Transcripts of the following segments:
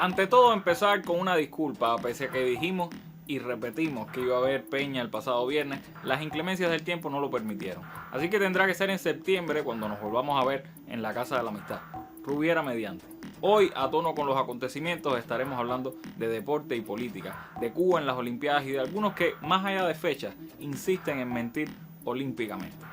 Ante todo, empezar con una disculpa, pese a que dijimos y repetimos que iba a haber peña el pasado viernes, las inclemencias del tiempo no lo permitieron. Así que tendrá que ser en septiembre cuando nos volvamos a ver en la Casa de la Amistad, Rubiera mediante. Hoy, a tono con los acontecimientos, estaremos hablando de deporte y política, de Cuba en las Olimpiadas y de algunos que, más allá de fechas, insisten en mentir olímpicamente.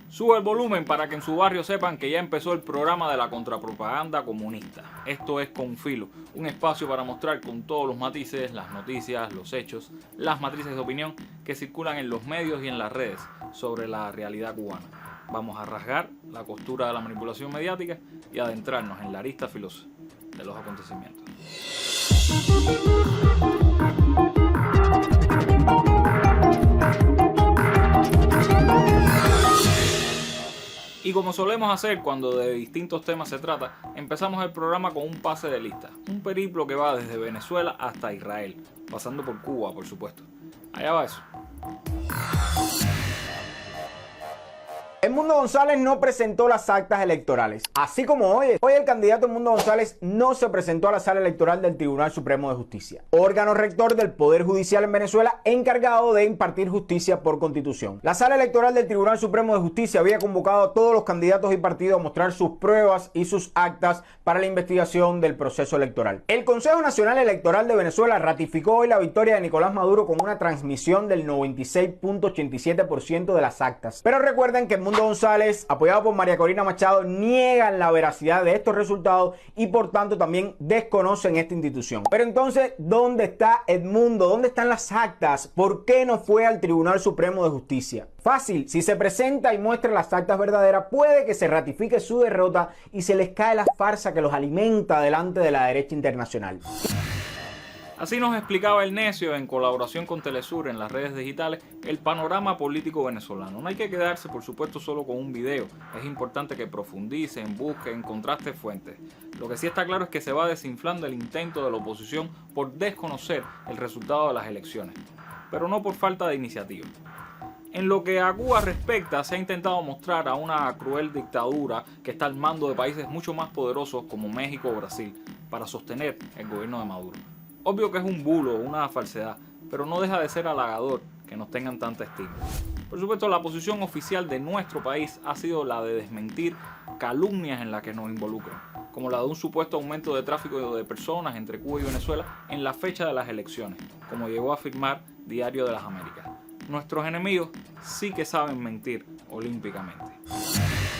Sube el volumen para que en su barrio sepan que ya empezó el programa de la contrapropaganda comunista. Esto es Con Filo, un espacio para mostrar con todos los matices las noticias, los hechos, las matrices de opinión que circulan en los medios y en las redes sobre la realidad cubana. Vamos a rasgar la costura de la manipulación mediática y adentrarnos en la arista filosa de los acontecimientos. Y como solemos hacer cuando de distintos temas se trata, empezamos el programa con un pase de lista, un periplo que va desde Venezuela hasta Israel, pasando por Cuba, por supuesto. Allá va eso. Edmundo González no presentó las actas electorales. Así como hoy el candidato Edmundo González no se presentó a la sala electoral del Tribunal Supremo de Justicia, órgano rector del Poder Judicial en Venezuela encargado de impartir justicia por constitución. La sala electoral del Tribunal Supremo de Justicia había convocado a todos los candidatos y partidos a mostrar sus pruebas y sus actas para la investigación del proceso electoral. El Consejo Nacional Electoral de Venezuela ratificó hoy la victoria de Nicolás Maduro con una transmisión del 96.87% de las actas. Pero recuerden que Edmundo González, apoyado por María Corina Machado, niegan la veracidad de estos resultados y por tanto también desconocen esta institución. Pero entonces, ¿dónde está Edmundo? ¿Dónde están las actas? ¿Por qué no fue al Tribunal Supremo de Justicia? Fácil, si se presenta y muestra las actas verdaderas, puede que se ratifique su derrota y se les cae la farsa que los alimenta delante de la derecha internacional. Así nos explicaba el necio, en colaboración con Telesur en las redes digitales, el panorama político venezolano. No hay que quedarse, por supuesto, solo con un video. Es importante que profundicen, busquen, contrasten fuentes. Lo que sí está claro es que se va desinflando el intento de la oposición por desconocer el resultado de las elecciones, pero no por falta de iniciativa. En lo que a Cuba respecta, se ha intentado mostrar a una cruel dictadura que está al mando de países mucho más poderosos como México o Brasil para sostener el gobierno de Maduro. Obvio que es un bulo, una falsedad, pero no deja de ser halagador que nos tengan tanta estima. Por supuesto, la posición oficial de nuestro país ha sido la de desmentir calumnias en las que nos involucran, como la de un supuesto aumento de tráfico de personas entre Cuba y Venezuela en la fecha de las elecciones, como llegó a afirmar Diario de las Américas. Nuestros enemigos sí que saben mentir olímpicamente.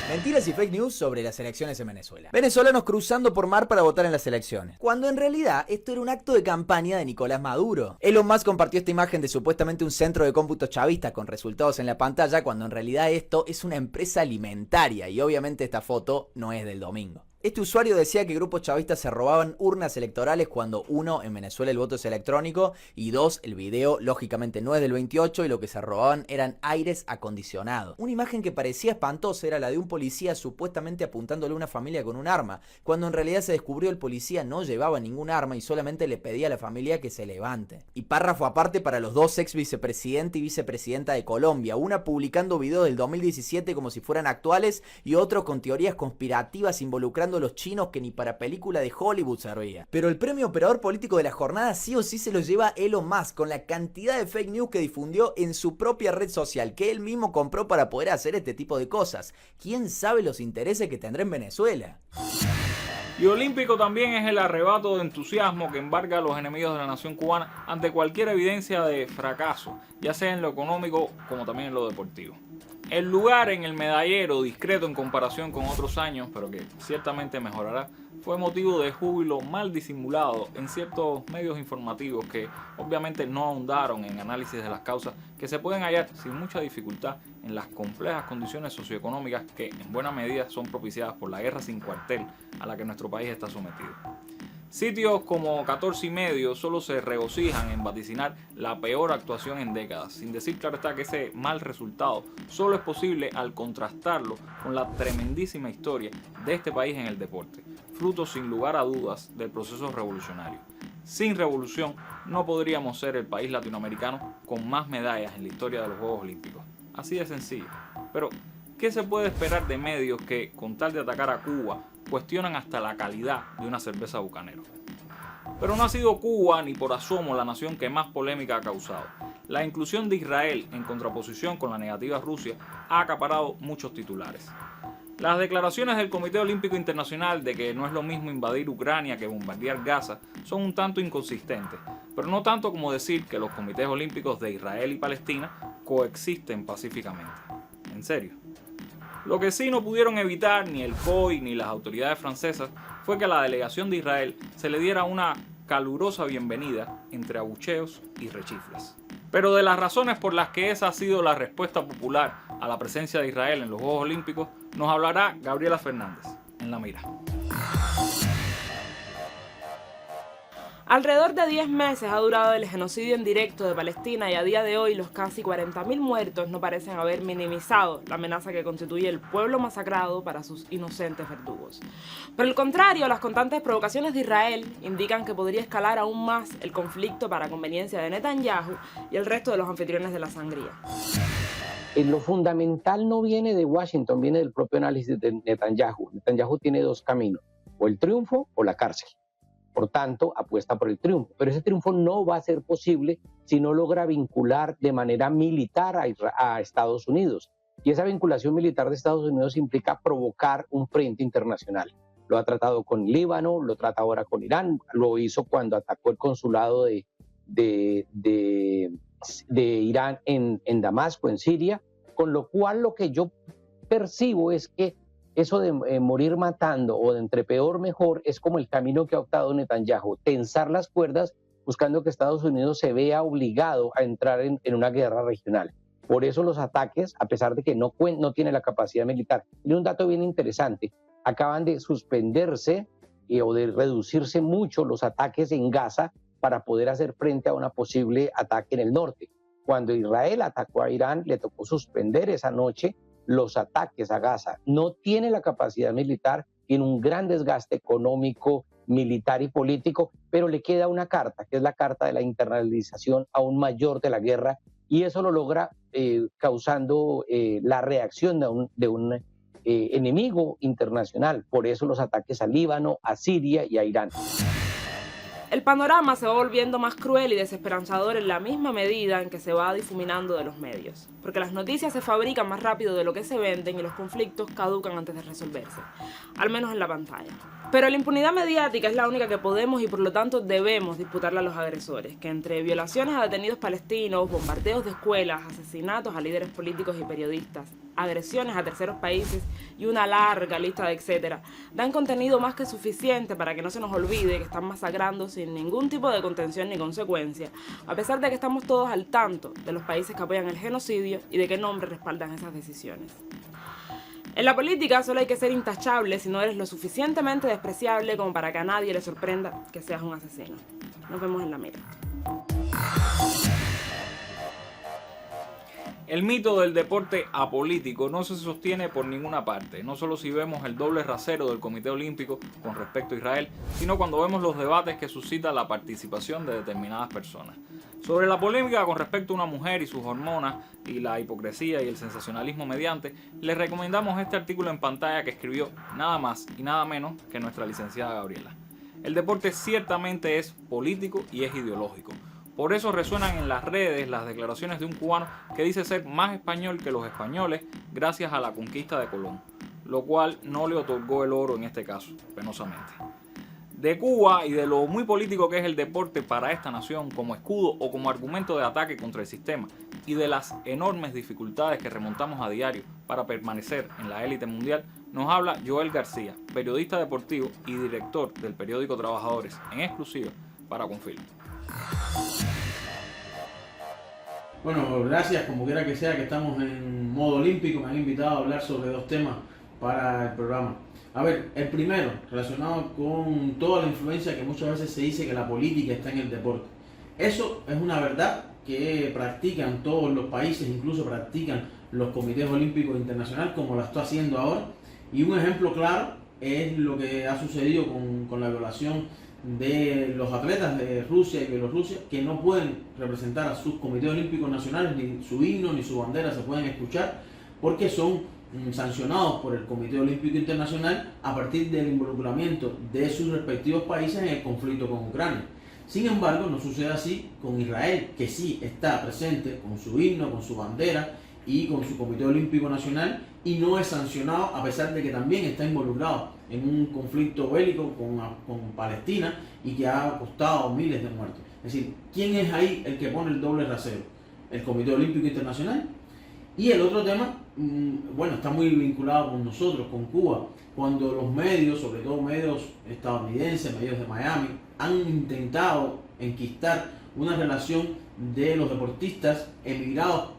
Mentiras y fake news sobre las elecciones en Venezuela. Venezolanos cruzando por mar para votar en las elecciones, cuando en realidad esto era un acto de campaña de Nicolás Maduro. Elon Musk compartió esta imagen de supuestamente un centro de cómputo chavista con resultados en la pantalla, cuando en realidad esto es una empresa alimentaria y obviamente esta foto no es del domingo. Este usuario decía que grupos chavistas se robaban urnas electorales cuando, uno, en Venezuela el voto es electrónico, y dos, el video lógicamente no es del 28 y lo que se robaban eran aires acondicionados. Una imagen que parecía espantosa era la de un policía supuestamente apuntándole a una familia con un arma, cuando en realidad se descubrió el policía no llevaba ningún arma y solamente le pedía a la familia que se levante. Y párrafo aparte para los dos ex vicepresidente y vicepresidenta de Colombia, una publicando videos del 2017 como si fueran actuales y otro con teorías conspirativas involucrando los chinos que ni para película de Hollywood servía. Pero el premio operador político de la jornada sí o sí se lo lleva Elon Musk, con la cantidad de fake news que difundió en su propia red social, que él mismo compró para poder hacer este tipo de cosas. ¿Quién sabe los intereses que tendrá en Venezuela? Y olímpico también es el arrebato de entusiasmo que embarga a los enemigos de la nación cubana ante cualquier evidencia de fracaso, ya sea en lo económico como también en lo deportivo. El lugar en el medallero, discreto en comparación con otros años, pero que ciertamente mejorará, fue motivo de júbilo mal disimulado en ciertos medios informativos que obviamente no ahondaron en análisis de las causas que se pueden hallar sin mucha dificultad en las complejas condiciones socioeconómicas que en buena medida son propiciadas por la guerra sin cuartel a la que nuestro país está sometido. Sitios como 14 y medio solo se regocijan en vaticinar la peor actuación en décadas, sin decir claro está que ese mal resultado solo es posible al contrastarlo con la tremendísima historia de este país en el deporte, fruto sin lugar a dudas del proceso revolucionario. Sin revolución no podríamos ser el país latinoamericano con más medallas en la historia de los Juegos Olímpicos. Así de sencillo. Pero, ¿qué se puede esperar de medios que, con tal de atacar a Cuba, cuestionan hasta la calidad de una cerveza Bucanero? Pero no ha sido Cuba ni por asomo la nación que más polémica ha causado. La inclusión de Israel en contraposición con la negativa Rusia ha acaparado muchos titulares. Las declaraciones del Comité Olímpico Internacional de que no es lo mismo invadir Ucrania que bombardear Gaza son un tanto inconsistentes, pero no tanto como decir que los comités olímpicos de Israel y Palestina coexisten pacíficamente. En serio. Lo que sí no pudieron evitar ni el COI ni las autoridades francesas fue que a la delegación de Israel se le diera una calurosa bienvenida entre abucheos y rechiflas. Pero de las razones por las que esa ha sido la respuesta popular a la presencia de Israel en los Juegos Olímpicos nos hablará Gabriela Fernández en La Mira. Alrededor de 10 meses ha durado el genocidio en directo de Palestina y a día de hoy los casi 40.000 muertos no parecen haber minimizado la amenaza que constituye el pueblo masacrado para sus inocentes verdugos. Por el contrario, las constantes provocaciones de Israel indican que podría escalar aún más el conflicto para conveniencia de Netanyahu y el resto de los anfitriones de la sangría. Lo fundamental no viene de Washington, viene del propio análisis de Netanyahu. Netanyahu tiene dos caminos, o el triunfo o la cárcel. Por tanto, apuesta por el triunfo. Pero ese triunfo no va a ser posible si no logra vincular de manera militar a Estados Unidos. Y esa vinculación militar de Estados Unidos implica provocar un frente internacional. Lo ha tratado con Líbano, lo trata ahora con Irán, lo hizo cuando atacó el consulado de Irán en Damasco, en Siria, con lo cual lo que yo percibo es que eso de morir matando o de entre peor mejor es como el camino que ha optado Netanyahu, tensar las cuerdas buscando que Estados Unidos se vea obligado a entrar en una guerra regional. Por eso los ataques, a pesar de que no tiene la capacidad militar. Y un dato bien interesante, acaban de suspenderse o de reducirse mucho los ataques en Gaza para poder hacer frente a un posible ataque en el norte. Cuando Israel atacó a Irán, le tocó suspender esa noche los ataques a Gaza. No tiene la capacidad militar, tiene un gran desgaste económico, militar y político, pero le queda una carta, que es la carta de la internalización aún mayor de la guerra, y eso lo logra causando la reacción de un enemigo internacional. Por eso los ataques a Líbano, a Siria y a Irán. El panorama se va volviendo más cruel y desesperanzador en la misma medida en que se va difuminando de los medios, porque las noticias se fabrican más rápido de lo que se venden y los conflictos caducan antes de resolverse, al menos en la pantalla. Pero la impunidad mediática es la única que podemos y por lo tanto debemos disputarle a los agresores, que entre violaciones a detenidos palestinos, bombardeos de escuelas, asesinatos a líderes políticos y periodistas, agresiones a terceros países y una larga lista de etcétera, dan contenido más que suficiente para que no se nos olvide que están masacrando sin ningún tipo de contención ni consecuencia, a pesar de que estamos todos al tanto de los países que apoyan el genocidio y de qué nombre respaldan esas decisiones. En la política solo hay que ser intachable si no eres lo suficientemente despreciable como para que a nadie le sorprenda que seas un asesino. Nos vemos en La Mira. El mito del deporte apolítico no se sostiene por ninguna parte, no solo si vemos el doble rasero del Comité Olímpico con respecto a Israel, sino cuando vemos los debates que suscita la participación de determinadas personas. Sobre la polémica con respecto a una mujer y sus hormonas y la hipocresía y el sensacionalismo mediante, les recomendamos este artículo en pantalla que escribió nada más y nada menos que nuestra licenciada Gabriela. El deporte ciertamente es político y es ideológico. Por eso resuenan en las redes las declaraciones de un cubano que dice ser más español que los españoles gracias a la conquista de Colón, lo cual no le otorgó el oro en este caso, penosamente. De Cuba y de lo muy político que es el deporte para esta nación como escudo o como argumento de ataque contra el sistema y de las enormes dificultades que remontamos a diario para permanecer en la élite mundial, nos habla Joel García, periodista deportivo y director del periódico Trabajadores, en exclusiva para Confirm. Bueno, gracias, como quiera que sea, que estamos en modo olímpico. Me han invitado a hablar sobre dos temas para el programa. A ver, el primero, relacionado con toda la influencia que muchas veces se dice que la política está en el deporte. Eso es una verdad que practican todos los países, incluso practican los comités olímpicos internacionales, como lo está haciendo ahora. Y un ejemplo claro es lo que ha sucedido con la violación de los atletas de Rusia y Bielorrusia, que no pueden representar a sus comités olímpicos nacionales, ni su himno ni su bandera se pueden escuchar porque son sancionados por el Comité Olímpico Internacional a partir del involucramiento de sus respectivos países en el conflicto con Ucrania. Sin embargo, no sucede así con Israel, que sí está presente con su himno, con su bandera y con su Comité Olímpico Nacional, y no es sancionado a pesar de que también está involucrado en un conflicto bélico con Palestina y que ha costado miles de muertos. Es decir, ¿quién es ahí el que pone el doble rasero? El Comité Olímpico Internacional. Y el otro tema, bueno, está muy vinculado con nosotros, con Cuba, cuando los medios, sobre todo medios estadounidenses, medios de Miami, han intentado enquistar una relación de los deportistas emigrados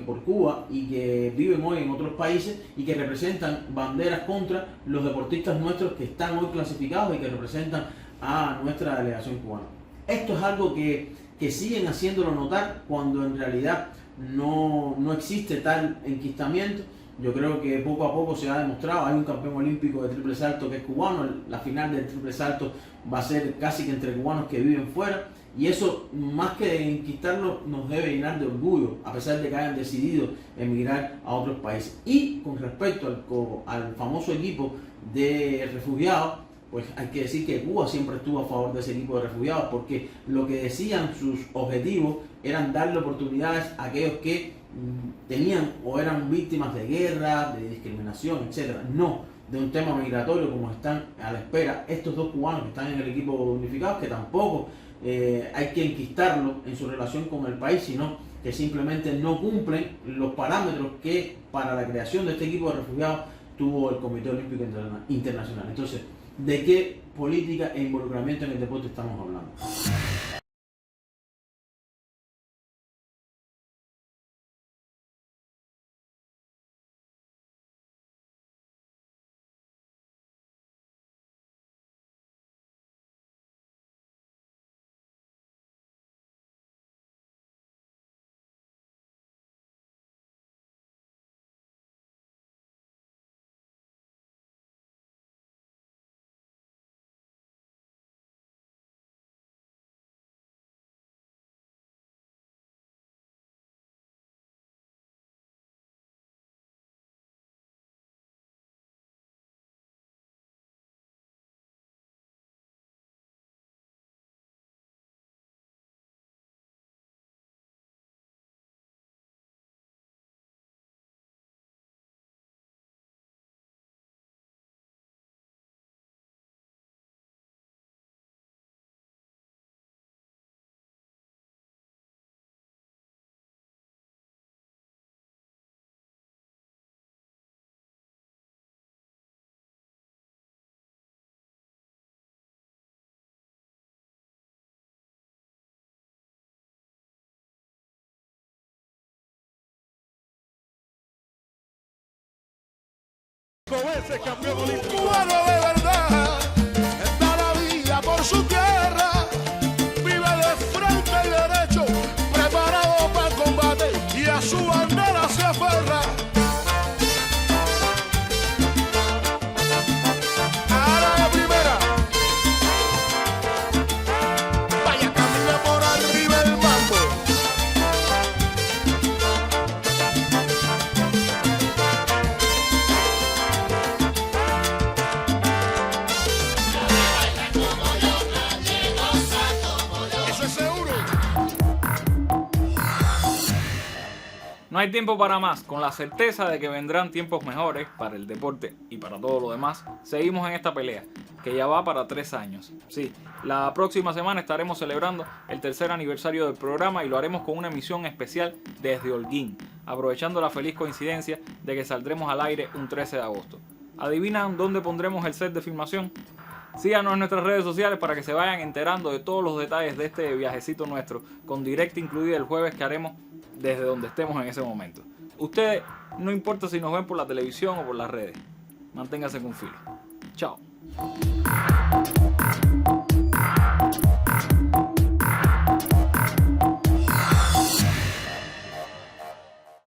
por Cuba y que viven hoy en otros países y que representan banderas contra los deportistas nuestros que están hoy clasificados y que representan a nuestra delegación cubana. Esto es algo que siguen haciéndolo notar cuando en realidad no existe tal enquistamiento. Yo creo que poco a poco se ha demostrado. Hay un campeón olímpico de triple salto que es cubano. La final del triple salto va a ser casi que entre cubanos que viven fuera. Y eso, más que de enquistarlo, nos debe llenar de orgullo, a pesar de que hayan decidido emigrar a otros países. Y con respecto al famoso equipo de refugiados, pues hay que decir que Cuba siempre estuvo a favor de ese equipo de refugiados, porque lo que decían sus objetivos eran darle oportunidades a aquellos que tenían o eran víctimas de guerra, de discriminación, etc. No de un tema migratorio como están a la espera estos dos cubanos que están en el equipo unificado, que tampoco hay que enquistarlo en su relación con el país, sino que simplemente no cumplen los parámetros que para la creación de este equipo de refugiados tuvo el Comité Olímpico Internacional. Entonces, ¿de qué política e involucramiento en el deporte estamos hablando? Ese campeón olímpico. Cubano de verdad, da la vida por su tierra, vive de frente y derecho, preparado para el combate y a su bandera se aferra. Ahora de primera, vaya camina por arriba el mambo. No hay tiempo para más. Con la certeza de que vendrán tiempos mejores para el deporte y para todo lo demás, seguimos en esta pelea, que ya va para 3 años. Sí, la próxima semana estaremos celebrando el 3er aniversario del programa y lo haremos con una emisión especial desde Holguín, aprovechando la feliz coincidencia de que saldremos al aire un 13 de agosto. ¿Adivinan dónde pondremos el set de filmación? Síganos en nuestras redes sociales para que se vayan enterando de todos los detalles de este viajecito nuestro, con directa incluida el jueves que haremos desde donde estemos en ese momento. Ustedes, no importa si nos ven por la televisión o por las redes, manténganse con filo. Chao.